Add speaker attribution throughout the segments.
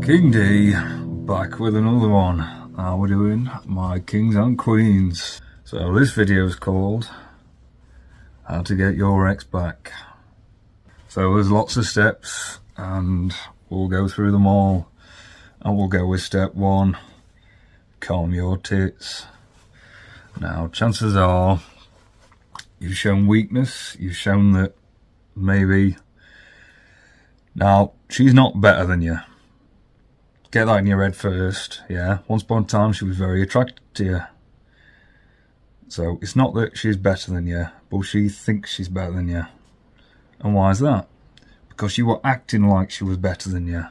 Speaker 1: King D, back with another one. How we're doing, my kings and queens. So this video is called How to Get Your Ex Back. So there's lots of steps and we'll go through them all. And we'll go with step one, calm your tits. Now chances are you've shown weakness, you've shown that maybe. Now she's not better than you. Get that in your head first, yeah. Once upon a time she was very attracted to you. So it's not that she's better than you, but she thinks she's better than you. And why is that? Because you were acting like she was better than you.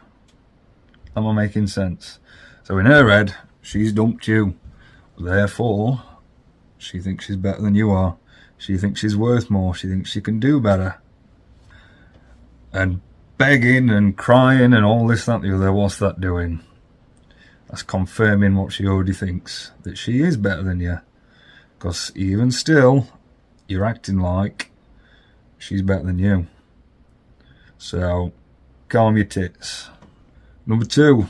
Speaker 1: Am I making sense? So in her head, she's dumped you. Therefore, she thinks she's better than you are. She thinks she's worth more. She thinks she can do better. And begging and crying and all this, that, the other, what's that doing? That's confirming what she already thinks, that she is better than you. Because even still, you're acting like she's better than you. So, calm your tits. Number two,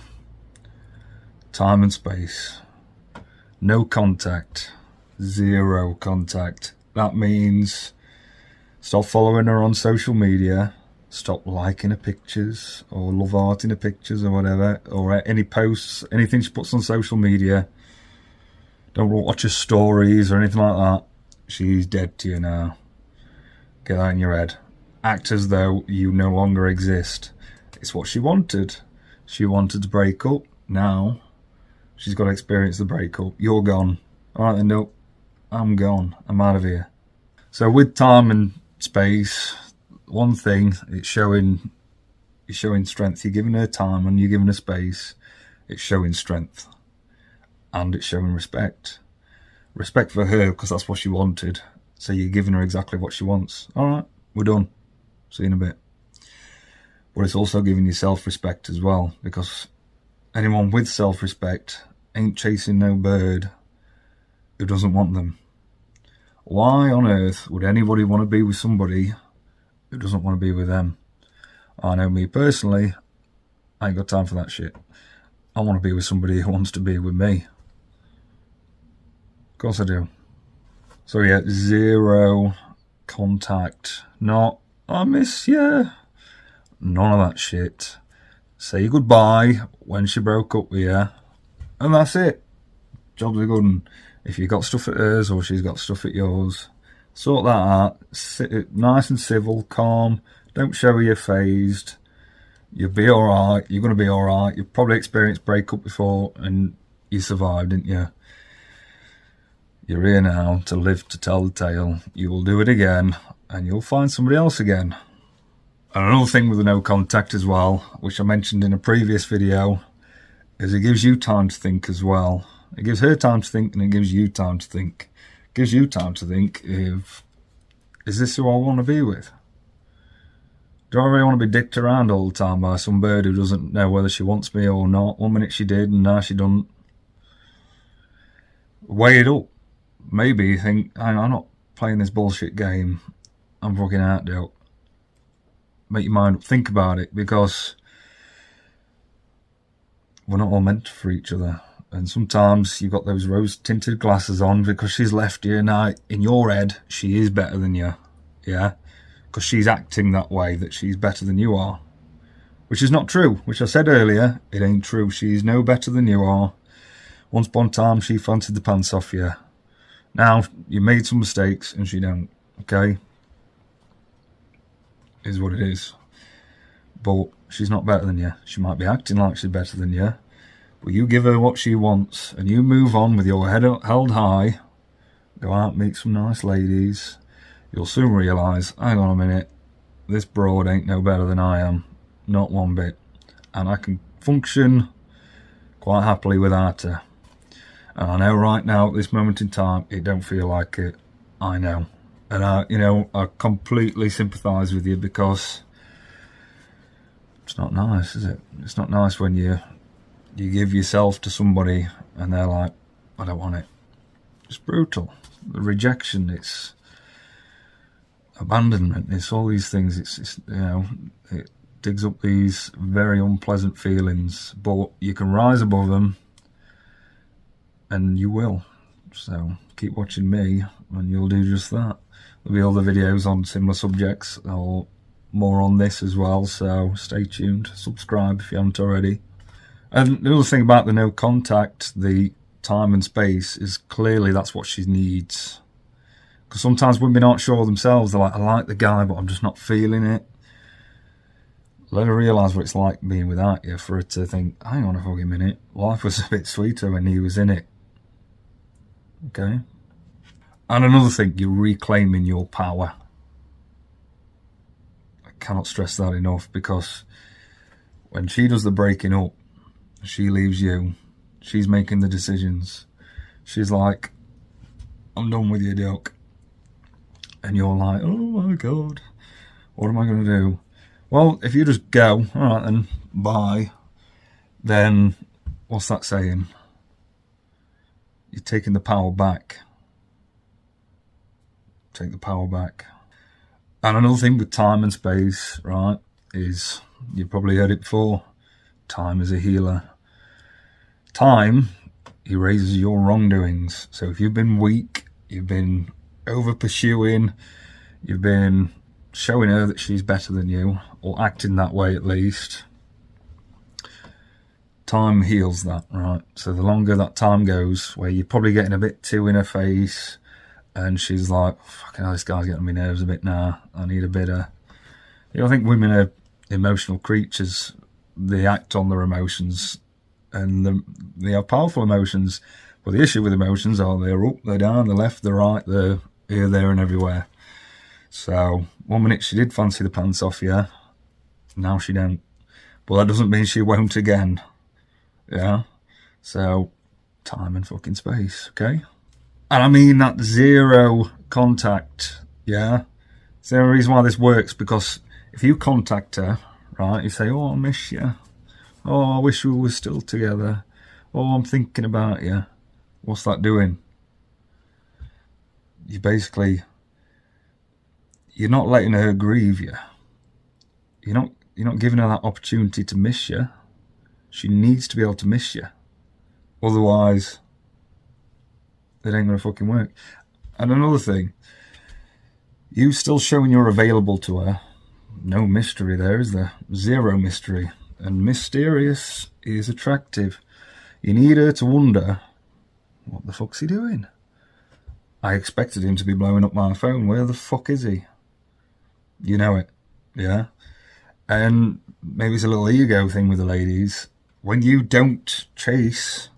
Speaker 1: time and space. No contact. Zero contact. That means stop following her on social media. Stop liking her pictures or love hearting her pictures or whatever, or any posts, anything she puts on social media. Don't watch her stories or anything like that. She's dead to you now. Get that in your head. Act as though you no longer exist. It's what she wanted. She wanted to break up. Now she's got to experience the breakup. You're gone. Alright then, nope. I'm gone. I'm out of here. So with time and space, one thing, it's showing strength. You're giving her time and you're giving her space. It's showing strength. And it's showing respect. Respect for her, because that's what she wanted. So you're giving her exactly what she wants. Alright, we're done. See you in a bit. But it's also giving you self-respect as well, because anyone with self-respect ain't chasing no bird who doesn't want them. Why on earth would anybody want to be with somebody who doesn't want to be with them? I know me personally, I ain't got time for that shit. I want to be with somebody who wants to be with me. Of course I do. So yeah, zero contact. Not, I miss you. None of that shit. Say goodbye when she broke up with you, and that's it. Jobs are good. And if you got stuff at hers or she's got stuff at yours, sort that out. Sit nice and civil, calm. Don't show you're phased. You'll be alright. You're going to be alright. You've probably experienced breakup before and you survived, didn't you? You're here now to live to tell the tale. You will do it again and you'll find somebody else again. And another thing with the no contact as well, which I mentioned in a previous video, is it gives you time to think as well. It gives her time to think and it gives you time to think. It gives you time to think, is this who I want to be with? Do I really want to be dicked around all the time by some bird who doesn't know whether she wants me or not? 1 minute she did and now she doesn't. Weigh it up. Maybe you think, I'm not playing this bullshit game. I'm fucking out, dude. Make your mind up. Think about it, because we're not all meant for each other. And sometimes you've got those rose-tinted glasses on because she's left you. Now, in your head, she is better than you. Yeah? Because she's acting that way, that she's better than you are. Which is not true. Which I said earlier, it ain't true. She's no better than you are. Once upon a time, she fancied the pants off you. Now, you made some mistakes and she don't. Okay? Is what it is. But she's not better than you. She might be acting like she's better than you. But you give her what she wants and you move on with your head held high. Go out, meet some nice ladies. You'll soon realise, hang on a minute, this broad ain't no better than I am. Not one bit. And I can function quite happily without her. And I know right now, at this moment in time, it don't feel like it. I know. And I completely sympathise with you, because it's not nice, is it? It's not nice when you give yourself to somebody and they're like, I don't want it. It's brutal. The rejection, it's abandonment, it's all these things. It's digs up these very unpleasant feelings, but you can rise above them, and you will. So keep watching me and you'll do just that. There'll be other videos on similar subjects or more on this as well, so stay tuned. Subscribe if you haven't already. And the other thing about the no contact, the time and space, is clearly that's what she needs. Because sometimes women aren't sure themselves. They're like, I like the guy, but I'm just not feeling it. Let her realise what it's like being without you, for her to think, hang on a fucking minute, life was a bit sweeter when he was in it. Okay? And another thing, you're reclaiming your power. I cannot stress that enough, because when she does the breaking up, she leaves you, she's making the decisions. She's like, I'm done with you, duck. And you're like, oh my God, what am I going to do? Well, if you just go, all right then, bye, then what's that saying? You're taking the power back. Take the power back. And another thing with time and space, right, is, you've probably heard it before, time is a healer. Time erases your wrongdoings. So if you've been weak, you've been over pursuing, you've been showing her that she's better than you, or acting that way at least, time heals that, right? So the longer that time goes, where you're probably getting a bit too in her face, and she's like, fucking hell, this guy's getting on my nerves a bit now, I need a bit of... You know, I think women are emotional creatures. They act on their emotions, and they have powerful emotions. But the issue with emotions are they're up, they're down, they're left, they're right, they're here, there and everywhere. So, 1 minute she did fancy the pants off you, now she don't. But that doesn't mean she won't again. Yeah? So, time and fucking space, okay? And I mean that zero contact, yeah? It's the only reason why this works, because if you contact her, right, you say, oh, I miss you. Oh, I wish we were still together. Oh, I'm thinking about you. What's that doing? You basically... You're not letting her grieve you. You're not giving her that opportunity to miss you. She needs to be able to miss you. Otherwise, it ain't gonna fucking work. And another thing, you still showing you're available to her. No mystery there, is there? Zero mystery. And mysterious is attractive. You need her to wonder, what the fuck's he doing? I expected him to be blowing up my phone. Where the fuck is he? You know it, yeah? And maybe it's a little ego thing with the ladies. When you don't chase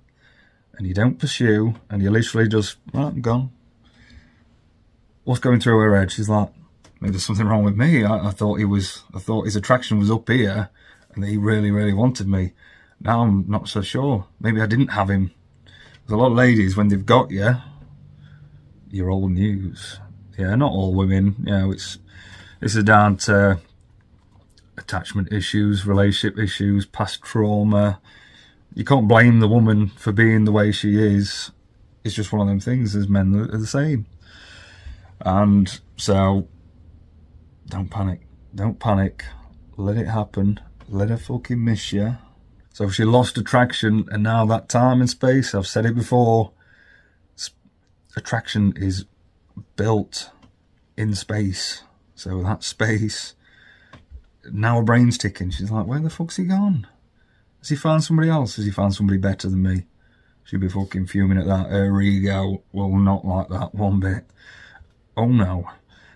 Speaker 1: and you don't pursue and you literally just, right, I'm gone. What's going through her head? She's like, maybe there's something wrong with me. I thought his attraction was up here and that he really, really wanted me. Now I'm not so sure. Maybe I didn't have him. There's a lot of ladies, when they've got you, you're old news. Yeah, not all women. You know, this is down to attachment issues, relationship issues, past trauma. You can't blame the woman for being the way she is. It's just one of them things, as men are the same. And so, don't panic. Don't panic. Let it happen. Let her fucking miss you. So if she lost attraction, and now that time and space, I've said it before, attraction is built in space. So that space, now her brain's ticking. She's like, where the fuck's he gone? Has he found somebody else? Has he found somebody better than me? She'd be fucking fuming at that. Her ego will not like that one bit. Oh no.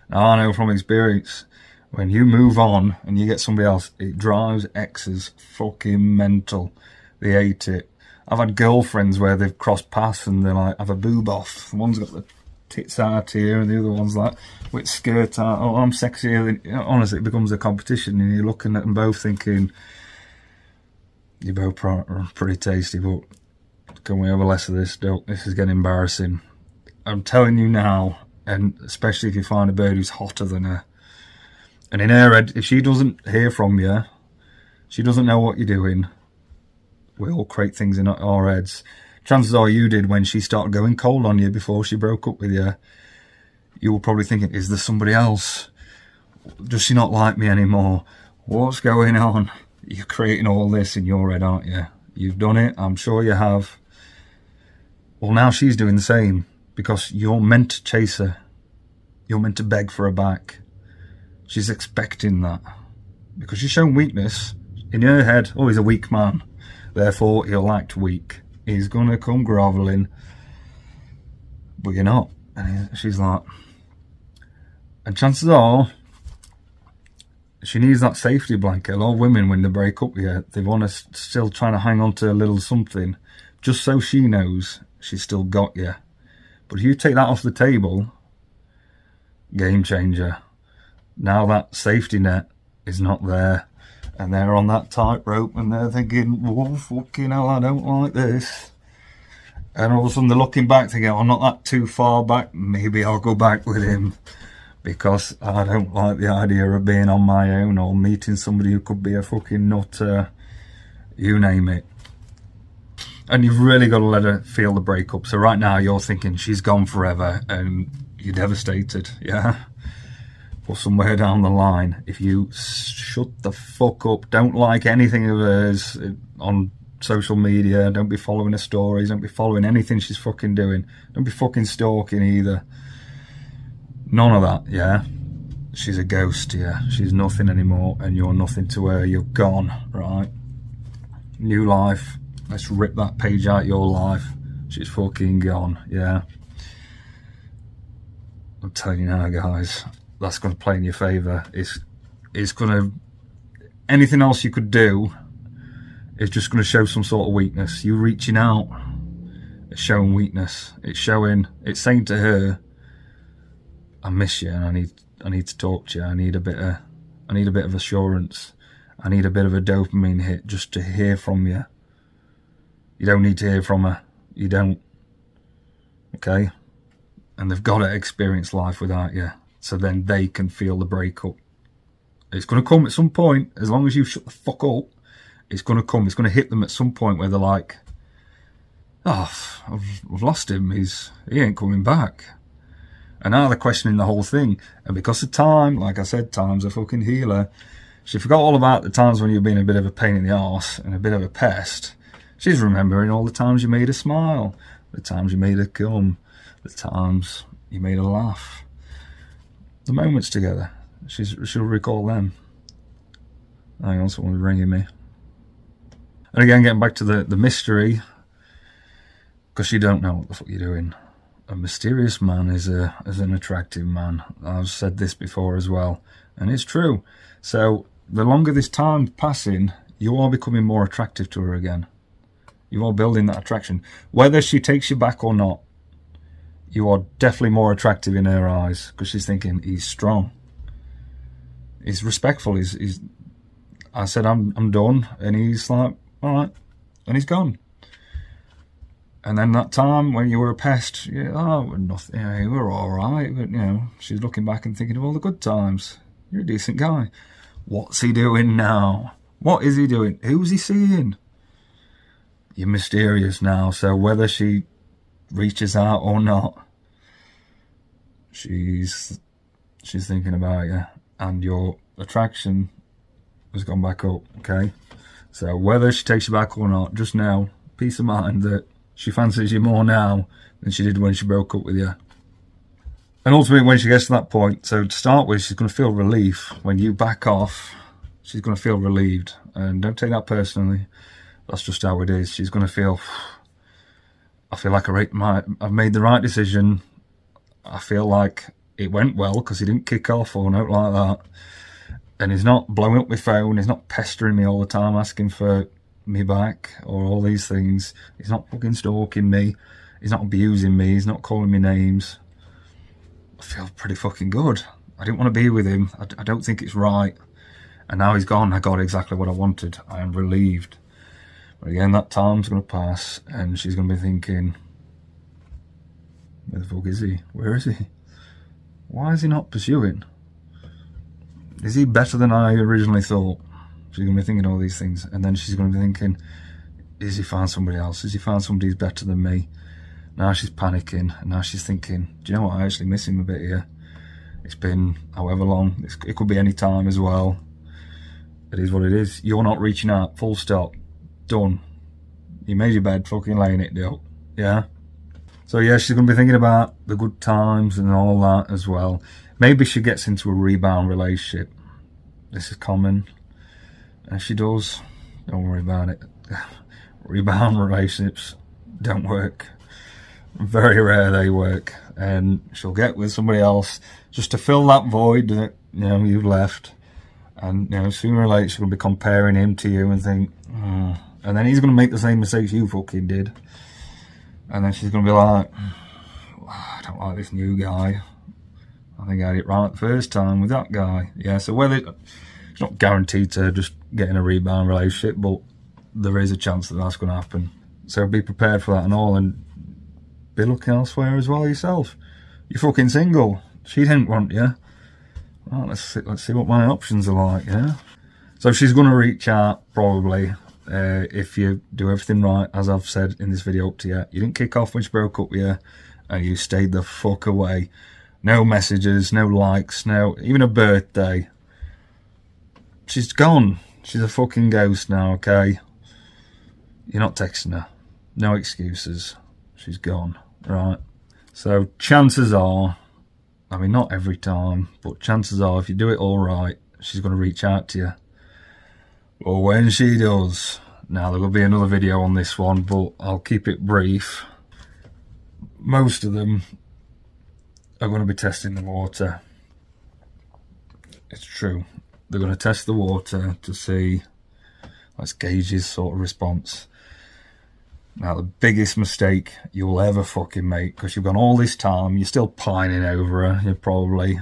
Speaker 1: Now I know from experience, when you move on and you get somebody else, it drives exes fucking mental. They hate it. I've had girlfriends where they've crossed paths and they're like, have a boob off. One's got the tits out here and the other one's like, with skirt out. Oh, I'm sexier than... Honestly, it becomes a competition and you're looking at them both thinking, you're both pretty tasty, but can we have a less of this? Don't. This is getting embarrassing. I'm telling you now, and especially if you find a bird who's hotter than her, and in her head, if she doesn't hear from you, she doesn't know what you're doing, we all create things in our heads. Chances are you did when she started going cold on you before she broke up with you. You were probably thinking, is there somebody else? Does she not like me anymore? What's going on? You're creating all this in your head, aren't you? You've done it, I'm sure you have. Well, now she's doing the same, because you're meant to chase her. You're meant to beg for her back. She's expecting that. Because she's shown weakness. In her head, oh, he's a weak man. Therefore, he'll act weak. He's going to come grovelling. But you're not. And she's like... And chances are, she needs that safety blanket. A lot of women, when they break up with you, they want to still trying to hang on to a little something, just so she knows she's still got you. But if you take that off the table, game changer. Now that safety net is not there, and they're on that tightrope, and they're thinking, "Oh, fucking hell, I don't like this." And all of a sudden they're looking back, thinking, "I'm not that too far back. Maybe I'll go back with him." Because I don't like the idea of being on my own or meeting somebody who could be a fucking nutter. You name it. And you've really got to let her feel the breakup. So right now you're thinking she's gone forever and you're devastated, yeah? Or somewhere down the line, if you shut the fuck up, don't like anything of hers on social media, don't be following her stories, don't be following anything she's fucking doing, don't be fucking stalking either. None of that, yeah? She's a ghost, yeah? She's nothing anymore, and you're nothing to her. You're gone, right? New life. Let's rip that page out your life. She's fucking gone, yeah? I'm telling you now, guys, that's going to play in your favour. It's going to... Anything else you could do is just going to show some sort of weakness. You reaching out, it's showing weakness. It's saying to her, I miss you, and I need to talk to you. I need a bit of assurance. I need a bit of a dopamine hit just to hear from you. You don't need to hear from her. You don't. Okay? And they've got to experience life without you, so then they can feel the breakup. It's going to come at some point. As long as you shut the fuck up, it's going to come. It's going to hit them at some point where they're like, "Oh, I've lost him. He ain't coming back." And now they're questioning the whole thing. And because of time, like I said, time's a fucking healer. She forgot all about the times when you've been a bit of a pain in the arse and a bit of a pest. She's remembering all the times you made her smile, the times you made her come, the times you made her laugh. The moments together. She'll recall them. Hang on, someone's ringing me. And again, getting back to the mystery, because you don't know what the fuck you're doing. A mysterious man is an attractive man. I've said this before as well, and it's true. So the longer this time's passing, you are becoming more attractive to her again. You are building that attraction. Whether she takes you back or not, you are definitely more attractive in her eyes, because she's thinking, he's strong. He's respectful. I said, I'm done, and he's like, all right, and he's gone. And then that time when you were a pest, we're nothing, you were all right, but she's looking back and thinking of all the good times. You're a decent guy. What's he doing now? What is he doing? Who's he seeing? You're mysterious now, so whether she reaches out or not, she's thinking about you, and your attraction has gone back up, okay? So whether she takes you back or not, just know, peace of mind that she fancies you more now than she did when she broke up with you. And ultimately, when she gets to that point, so to start with, she's going to feel relief. When you back off, she's going to feel relieved. And don't take that personally. That's just how it is. She's going to feel, I feel like I've made the right decision. I feel like it went well because he didn't kick off or nothing like that. And he's not blowing up my phone. He's not pestering me all the time, asking for me back or all these things. He's not fucking stalking me. He's not abusing me. He's not calling me names. I feel pretty fucking good. I didn't want to be with him. I don't think it's right. And now he's gone. I got exactly what I wanted. I am relieved. But again, that time's going to pass, and she's going to be thinking, where the fuck is he? Where is he? Why is he not pursuing? Is he better than I originally thought? She's going to be thinking all these things. And then she's going to be thinking, has he found somebody else? Has he found somebody who's better than me? Now she's panicking. And now she's thinking, do you know what? I actually miss him a bit here. It's been however long. It could be any time as well. It is what it is. You're not reaching out, full stop. Done. You made your bed, fucking laying it down. Yeah? So yeah, she's going to be thinking about the good times and all that as well. Maybe she gets into a rebound relationship. This is common. And if she does, don't worry about it. Rebound relationships don't work. Very rare they work. And she'll get with somebody else just to fill that void that, you know, you've left. And, you know, sooner or later she's going to be comparing him to you and think, oh. And then he's going to make the same mistakes you fucking did. And then she's going to be like, oh, I don't like this new guy. I think I had it right the first time with that guy. Yeah, so whether it's not guaranteed to just get in a rebound relationship, but there is a chance that that's going to happen. So be prepared for that and all, and be looking elsewhere as well yourself. You're fucking single. She didn't want you. Well, let's see what my options are like, yeah? So she's going to reach out, probably, if you do everything right, as I've said in this video up to you. You didn't kick off when she broke up with you, and you stayed the fuck away. No messages, no likes, no, even a birthday. She's gone. She's a fucking ghost now, okay? You're not texting her. No excuses. She's gone, right? So chances are, I mean, not every time, but chances are, if you do it all right, she's going to reach out to you. But when she does, now there will be another video on this one, but I'll keep it brief. Most of them are going to be testing the water. It's true. They're going to test the water to see, let's gauge his sort of response. Now, the biggest mistake you'll ever fucking make, because you've gone all this time, you're still pining over her, you're probably.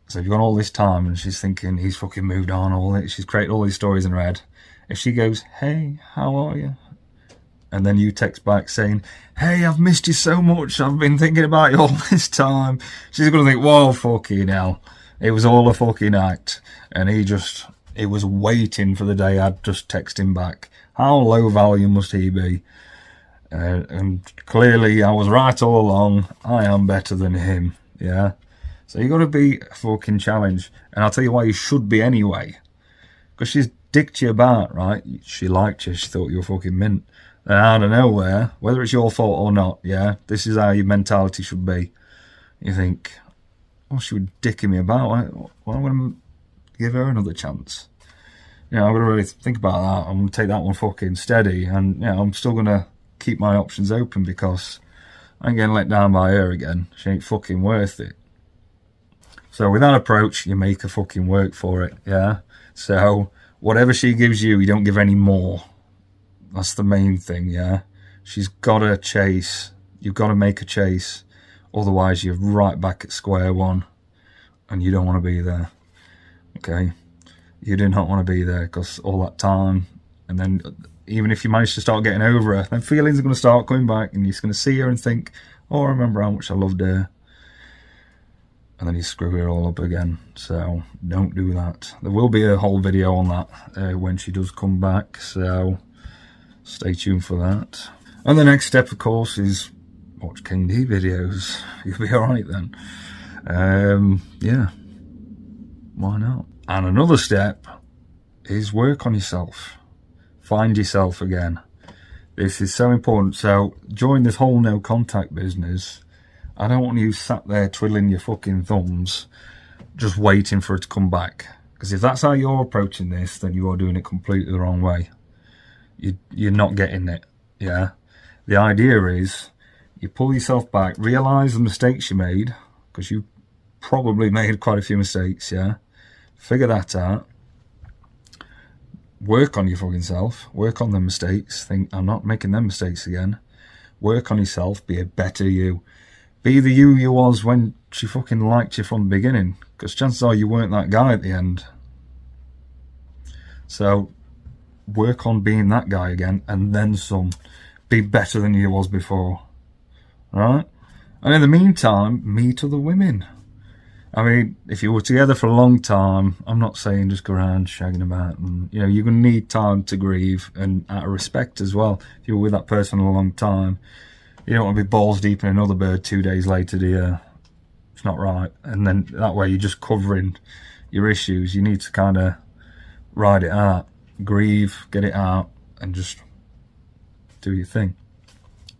Speaker 1: So you've gone all this time and she's thinking he's fucking moved on, all this. She's created all these stories in her head. If she goes, hey, how are you? And then you text back saying, hey, I've missed you so much, I've been thinking about you all this time. She's going to think, whoa, fucking hell. It was all a fucking act. And he was waiting for the day I'd just text him back. How low value must he be? And clearly I was right all along. I am better than him. Yeah. So you got to be a fucking challenge. And I'll tell you why you should be anyway. Because she's dicked you about, right? She liked you. She thought you were fucking mint. And out of nowhere, whether it's your fault or not, yeah, this is how your mentality should be. You think, oh, she was dicking me about. Why would I give her another chance? You know, I'm going to really think about that. I'm going to take that one fucking steady. And, you know, I'm still going to keep my options open because I ain't getting let down by her again. She ain't fucking worth it. So with that approach, you make her fucking work for it, yeah? So whatever she gives you, you don't give any more. That's the main thing, yeah? She's got to chase. You've got to make a chase. Otherwise, you're right back at square one. And you don't want to be there, okay? You do not want to be there because all that time, and then even if you manage to start getting over her, then feelings are going to start coming back and you're just going to see her and think, oh, I remember how much I loved her. And then you screw it all up again. So don't do that. There will be a whole video on that when she does come back. So stay tuned for that. And the next step, of course, is watch King D videos. You'll be alright then. Yeah. Why not? And another step is work on yourself. Find yourself again. This is so important. So during this whole no contact business, I don't want you sat there twiddling your fucking thumbs, just waiting for it to come back. Because if that's how you're approaching this, then you are doing it completely the wrong way. You're not getting it, yeah? The idea is, you pull yourself back, realise the mistakes you made, because you probably made quite a few mistakes, yeah? Figure that out. Work on your fucking self. Work on the mistakes. Think, I'm not making them mistakes again. Work on yourself. Be a better you. Be the you was when she fucking liked you from the beginning. Because chances are you weren't that guy at the end. So, work on being that guy again. And then some. Be better than you was before. Alright? And in the meantime, meet other women. I mean, if you were together for a long time, I'm not saying just go around shagging about. And, you know, you're going to need time to grieve and out of respect as well. If you were with that person a long time, you don't want to be balls deep in another bird 2 days later, do you? It's not right. And then that way you're just covering your issues, you need to kind of ride it out, grieve, get it out, and just do your thing.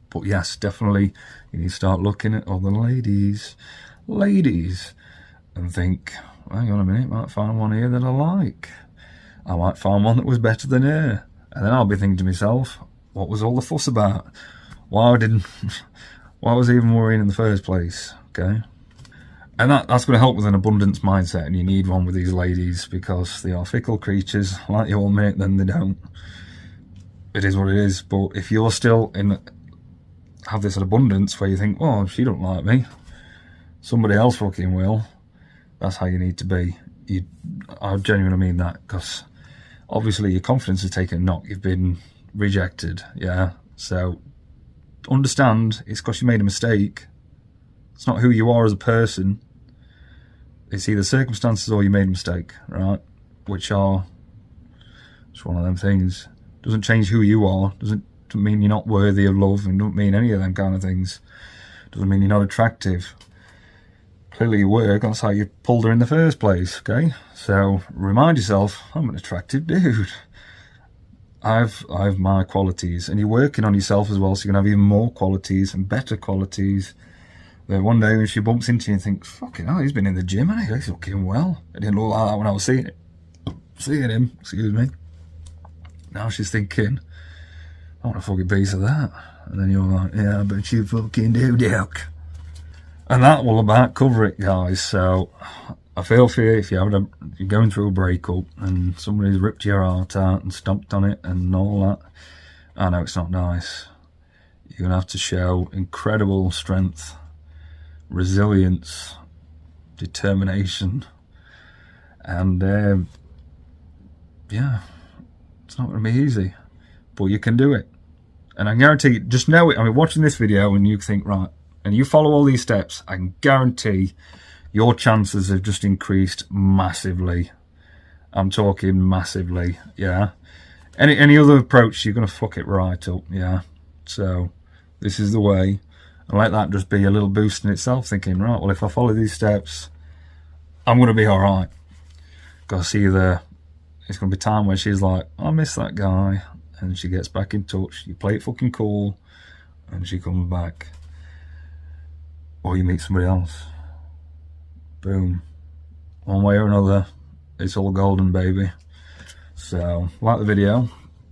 Speaker 1: But yes, definitely you need to start looking at other ladies, and think, hang on a minute, might find one here that I like. I might find one that was better than her. And then I'll be thinking to myself, what was all the fuss about? Why was I even worrying in the first place? Okay. And that's going to help with an abundance mindset, and you need one with these ladies because they are fickle creatures. Like you one minute, then they don't. It is what it is. But if you're still have this abundance where you think, oh, she don't like me, somebody else fucking will. That's how you need to be. I genuinely mean that, because obviously your confidence is taken a knock. You've been rejected, yeah? So understand it's because you made a mistake. It's not who you are as a person. It's either circumstances or you made a mistake, right? Which are just one of them things. Doesn't change who you are. Doesn't mean you're not worthy of love, and don't mean any of them kind of things. Doesn't mean you're not attractive. Clearly you were, that's how you pulled her in the first place, okay? So remind yourself, I'm an attractive dude. I've my qualities, and you're working on yourself as well, so you're going to have even more qualities and better qualities. That one day when she bumps into you and thinks, fucking hell, he's been in the gym, and he's looking well. It didn't look like that when I was seeing him, excuse me. Now she's thinking, I want a fucking piece of that. And then you're like, yeah, but you fucking do, Duke. And that will about cover it, guys. So I feel for you if you're going through a breakup and somebody's ripped your heart out and stomped on it and all that. I know it's not nice. You're going to have to show incredible strength, resilience, determination. And yeah, it's not going to be easy. But you can do it. And I guarantee you, just know it. I mean, watching this video and you think, right, and you follow all these steps, I can guarantee your chances have just increased massively. I'm talking massively, yeah. Any other approach, you're going to fuck it right up, yeah. So this is the way. And let that just be a little boost in itself, thinking, right, well, if I follow these steps, I'm going to be all right. Because either it's going to be time where she's like, I miss that guy, and she gets back in touch. You play it fucking cool, and she comes back. Or you meet somebody else. Boom. One way or another, it's all golden, baby. So, like the video,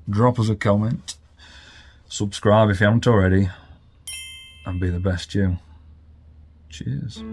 Speaker 1: drop us a comment, subscribe if you haven't already, and be the best you. Cheers.